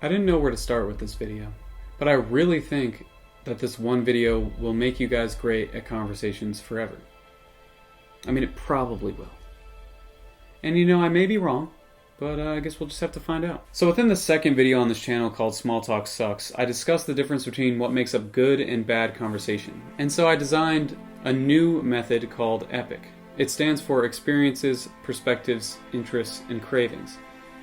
I didn't know where to start with this video, but I really think that this one video will make you guys great at conversations forever. I mean, it probably will. And you know, I may be wrong, but I guess we'll just have to find out. So within the second video on this channel called Small Talk Sucks, I discussed the difference between what makes up good and bad conversation. And so I designed a new method called EPIC. It stands for Experiences, Perspectives, Interests, and Cravings.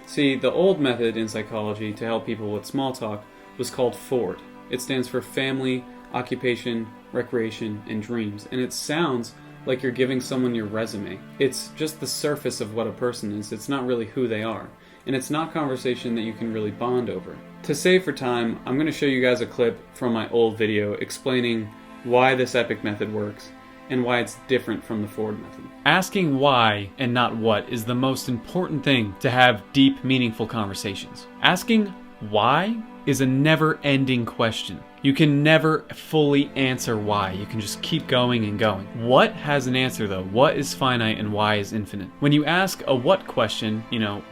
See, the old method in psychology to help people with small talk was called FORD. It stands for Family, Occupation, Recreation, and Dreams. And it sounds like you're giving someone your resume. It's just the surface of what a person is. It's not really who they are. And it's not conversation that you can really bond over. To save for time, I'm going to show you guys a clip from my old video explaining why this EPIC method works and why it's different from the FORD method. Asking why and not what is the most important thing to have deep, meaningful conversations. Asking why is a never-ending question. You can never fully answer why. You can just keep going and going. What has an answer though? What is finite and why is infinite? When you ask a what question,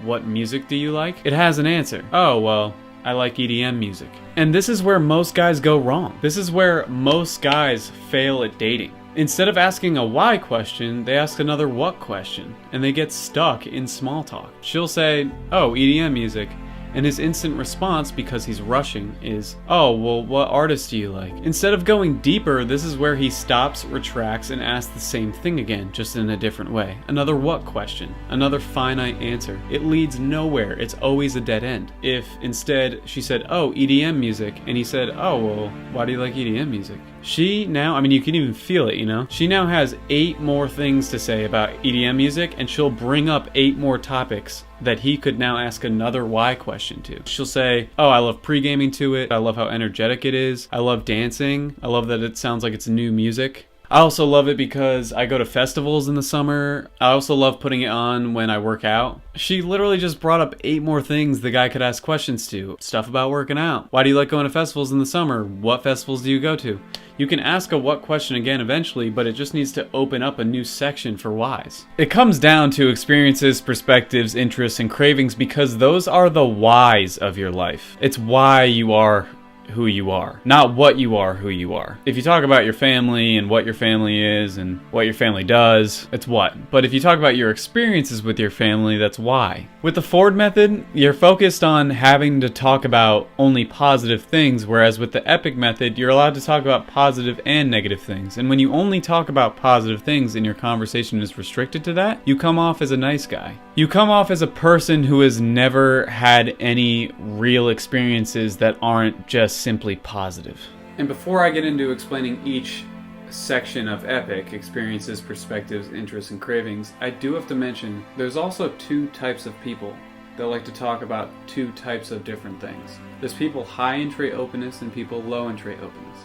what music do you like? It has an answer. Oh, well, I like EDM music. And this is where most guys go wrong. This is where most guys fail at dating. Instead of asking a why question, they ask another what question, and they get stuck in small talk. She'll say, oh, EDM music. And his instant response, because he's rushing, is, oh, well, what artist do you like? Instead of going deeper, this is where he stops, retracts, and asks the same thing again, just in a different way. Another what question, another finite answer. It leads nowhere. It's always a dead end. If instead she said, oh, EDM music, and he said, oh, well, why do you like EDM music? She now, you can even feel it, She now has 8 more things to say about EDM music, and she'll bring up 8 more topics that he could now ask another why question to. She'll say, oh, I love pre-gaming to it. I love how energetic it is. I love dancing. I love that it sounds like it's new music. I also love it because I go to festivals in the summer. I also love putting it on when I work out. She literally just brought up 8 more things the guy could ask questions to. Stuff about working out. Why do you like going to festivals in the summer? What festivals do you go to? You can ask a what question again eventually, but it just needs to open up a new section for whys. It comes down to experiences, perspectives, interests, and cravings because those are the whys of your life. It's why you are who you are, not what you are who you are. If you talk about your family and what your family is and what your family does, it's what. But if you talk about your experiences with your family, that's why. With the FORD method, you're focused on having to talk about only positive things, whereas with the EPIC method, you're allowed to talk about positive and negative things. And when you only talk about positive things and your conversation is restricted to that, you come off as a nice guy. You come off as a person who has never had any real experiences that aren't just simply positive. And before I get into explaining each section of EPIC, experiences, perspectives, interests, and cravings, I do have to mention there's also 2 types of people that like to talk about 2 types of different things. There's people high in trait openness and people low in trait openness.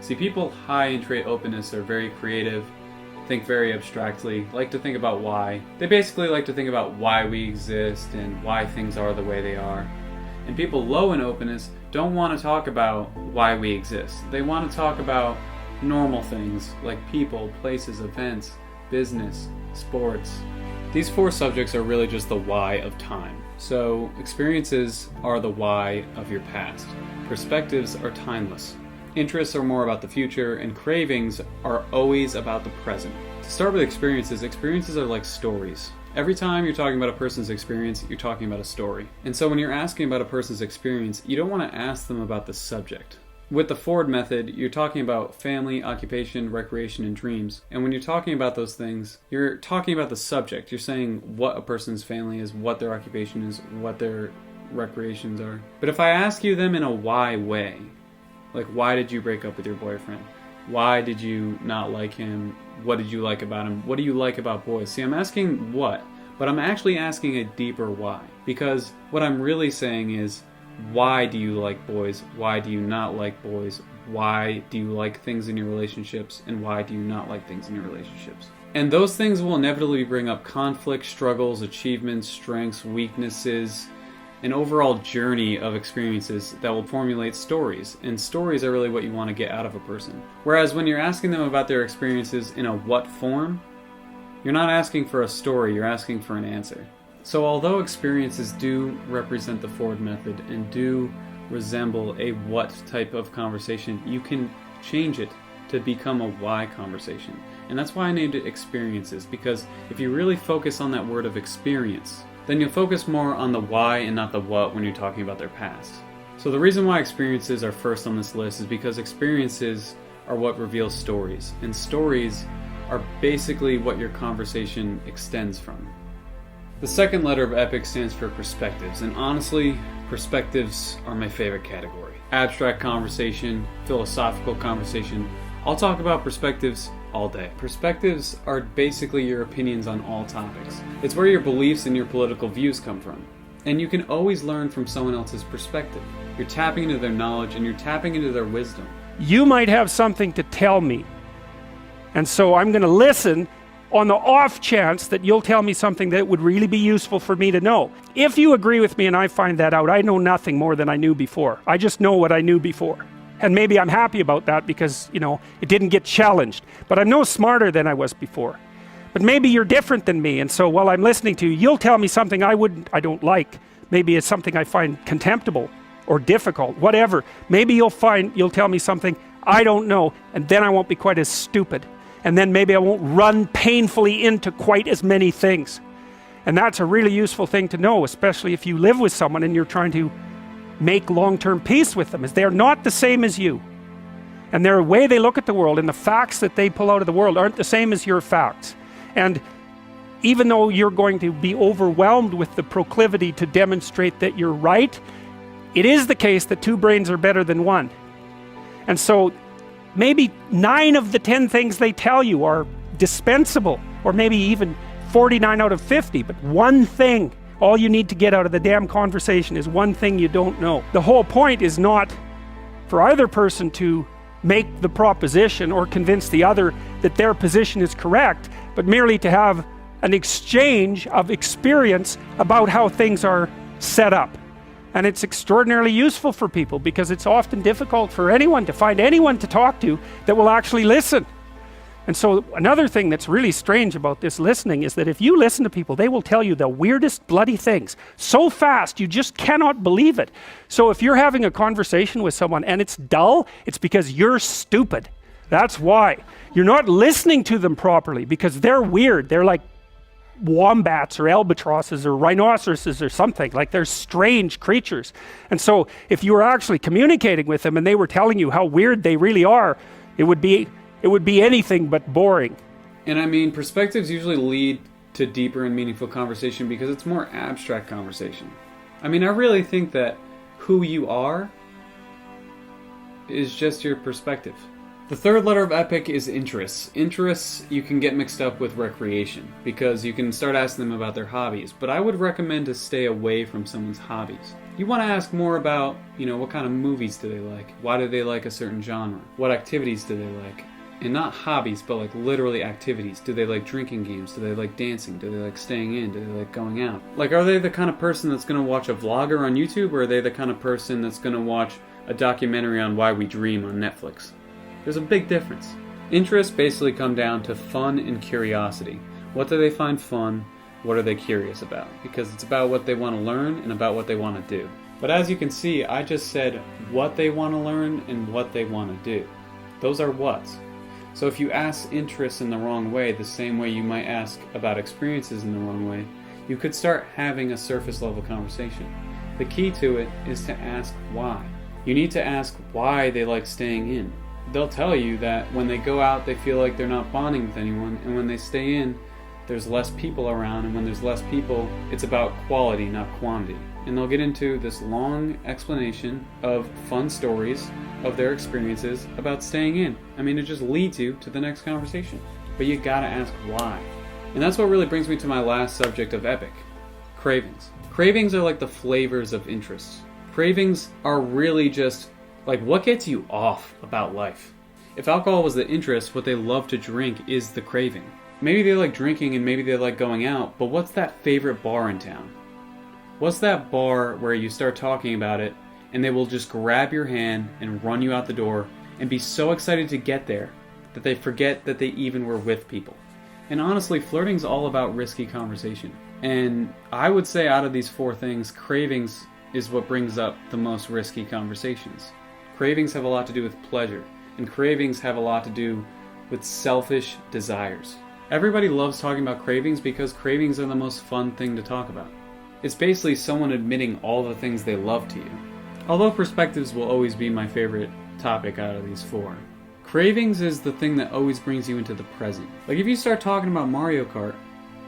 See, people high in trait openness are very creative, think very abstractly, like to think about why. They basically like to think about why we exist and why things are the way they are. And people low in openness don't want to talk about why we exist. They want to talk about normal things like people, places, events, business, sports. These 4 subjects are really just the why of time. So experiences are the why of your past. Perspectives are timeless. Interests are more about the future, and cravings are always about the present. To start with experiences are like stories. Every time you're talking about a person's experience, you're talking about a story. And so when you're asking about a person's experience, you don't want to ask them about the subject. With the FORD method, you're talking about family, occupation, recreation, and dreams. And when you're talking about those things, you're talking about the subject. You're saying what a person's family is, what their occupation is, what their recreations are. But if I ask you them in a why way, like why did you break up with your boyfriend? Why did you not like him? What did you like about him? What do you like about boys? See, I'm asking what, but I'm actually asking a deeper why. Because what I'm really saying is, why do you like boys? Why do you not like boys? Why do you like things in your relationships? And why do you not like things in your relationships? And those things will inevitably bring up conflict, struggles, achievements, strengths, weaknesses, an overall journey of experiences that will formulate stories. And stories are really what you want to get out of a person. Whereas when you're asking them about their experiences in a what form, you're not asking for a story, you're asking for an answer. So although experiences do represent the Ford method and do resemble a what type of conversation, you can change it to become a why conversation. And that's why I named it experiences, because if you really focus on that word of experience, then you'll focus more on the why and not the what when you're talking about their past. So the reason why experiences are first on this list is because experiences are what reveal stories, and stories are basically what your conversation extends from. The second letter of EPIC stands for perspectives, and honestly, perspectives are my favorite category. Abstract conversation, philosophical conversation, I'll talk about perspectives all day. Perspectives are basically your opinions on all topics. It's where your beliefs and your political views come from. And you can always learn from someone else's perspective. You're tapping into their knowledge and you're tapping into their wisdom. You might have something to tell me, and so I'm going to listen on the off chance that you'll tell me something that would really be useful for me to know. If you agree with me and I find that out, I know nothing more than I knew before. I just know what I knew before. And maybe I'm happy about that because, it didn't get challenged. But I'm no smarter than I was before. But maybe you're different than me, and so while I'm listening to you, you'll tell me something I don't like. Maybe it's something I find contemptible or difficult, whatever. Maybe you'll tell me something I don't know, and then I won't be quite as stupid. And then maybe I won't run painfully into quite as many things. And that's a really useful thing to know, especially if you live with someone and you're trying to make long-term peace with them, is they're not the same as you. And their way they look at the world and the facts that they pull out of the world aren't the same as your facts. And even though you're going to be overwhelmed with the proclivity to demonstrate that you're right, it is the case that two brains are better than one. And so maybe 9 of the 10 things they tell you are dispensable, or maybe even 49 out of 50, but one thing, all you need to get out of the damn conversation is one thing you don't know. The whole point is not for either person to make the proposition or convince the other that their position is correct, but merely to have an exchange of experience about how things are set up. And it's extraordinarily useful for people because it's often difficult for anyone to find anyone to talk to that will actually listen. And so another thing that's really strange about this listening is that if you listen to people, they will tell you the weirdest bloody things so fast you just cannot believe it. So if you're having a conversation with someone and it's dull, it's because you're stupid. That's why. You're not listening to them properly because they're weird. They're like wombats or albatrosses or rhinoceroses or something. Like they're strange creatures. And so if you were actually communicating with them and they were telling you how weird they really are, it would be anything but boring. And I mean, perspectives usually lead to deeper and meaningful conversation because it's more abstract conversation. I mean, I really think that who you are is just your perspective. The third letter of EPIC is interests. Interests you can get mixed up with recreation because you can start asking them about their hobbies, but I would recommend to stay away from someone's hobbies. You want to ask more about, what kind of movies do they like? Why do they like a certain genre? What activities do they like? And not hobbies, but like literally activities. Do they like drinking games? Do they like dancing? Do they like staying in? Do they like going out? Like, are they the kind of person that's going to watch a vlogger on YouTube, or are they the kind of person that's going to watch a documentary on why we dream on Netflix? There's a big difference. Interests basically come down to fun and curiosity. What do they find fun? What are they curious about? Because it's about what they want to learn and about what they want to do. But as you can see, I just said what they want to learn and what they want to do. Those are what's. So if you ask interests in the wrong way, the same way you might ask about experiences in the wrong way, you could start having a surface level conversation. The key to it is to ask why. You need to ask why they like staying in. They'll tell you that when they go out, they feel like they're not bonding with anyone, and when they stay in, there's less people around, and when there's less people, it's about quality, not quantity. And they'll get into this long explanation of fun stories of their experiences about staying in. I mean, it just leads you to the next conversation. But you gotta ask why. And that's what really brings me to my last subject of EPIC, cravings. Cravings are like the flavors of interests. Cravings are really just like what gets you off about life. If alcohol was the interest, what they love to drink is the craving. Maybe they like drinking and maybe they like going out, but what's that favorite bar in town? What's that bar where you start talking about it and they will just grab your hand and run you out the door and be so excited to get there that they forget that they even were with people? And honestly, flirting's all about risky conversation. And I would say out of these four things, cravings is what brings up the most risky conversations. Cravings have a lot to do with pleasure, and cravings have a lot to do with selfish desires. Everybody loves talking about cravings because cravings are the most fun thing to talk about. It's basically someone admitting all the things they love to you. Although perspectives will always be my favorite topic out of these four, cravings is the thing that always brings you into the present. Like if you start talking about Mario Kart,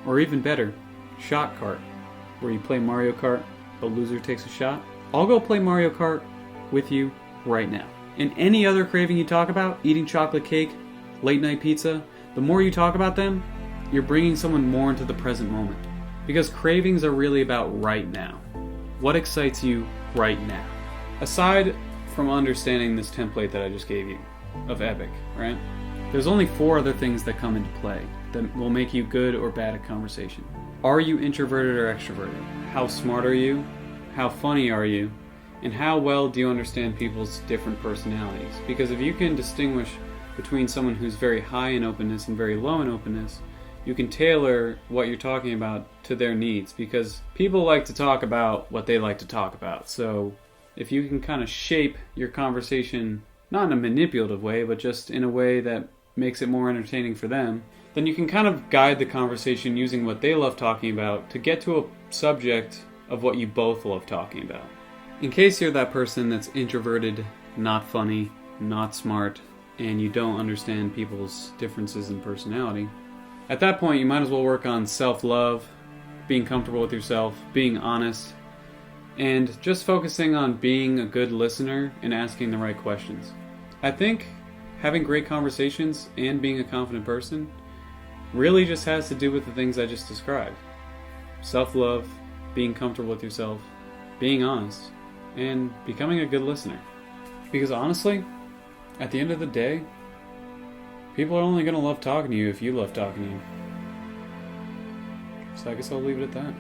or even better, Shot Kart, where you play Mario Kart, the loser takes a shot, I'll go play Mario Kart with you right now. And any other craving you talk about, eating chocolate cake, late night pizza, the more you talk about them, you're bringing someone more into the present moment. Because cravings are really about right now. What excites you right now? Aside from understanding this template that I just gave you, of epic, right? There's only four other things that come into play that will make you good or bad at conversation. Are you introverted or extroverted? How smart are you? How funny are you? And how well do you understand people's different personalities? Because if you can distinguish between someone who's very high in openness and very low in openness, you can tailor what you're talking about to their needs, because people like to talk about what they like to talk about. So if you can kind of shape your conversation, not in a manipulative way, but just in a way that makes it more entertaining for them, then you can kind of guide the conversation using what they love talking about to get to a subject of what you both love talking about. In case you're that person that's introverted, not funny, not smart, and you don't understand people's differences in personality, at that point you might as well work on self-love, being comfortable with yourself, being honest, and just focusing on being a good listener and asking the right questions. I think having great conversations and being a confident person really just has to do with the things I just described. Self-love, being comfortable with yourself, being honest, and becoming a good listener. Because honestly, at the end of the day, people are only going to love talking to you if you love talking to you. So I guess I'll leave it at that.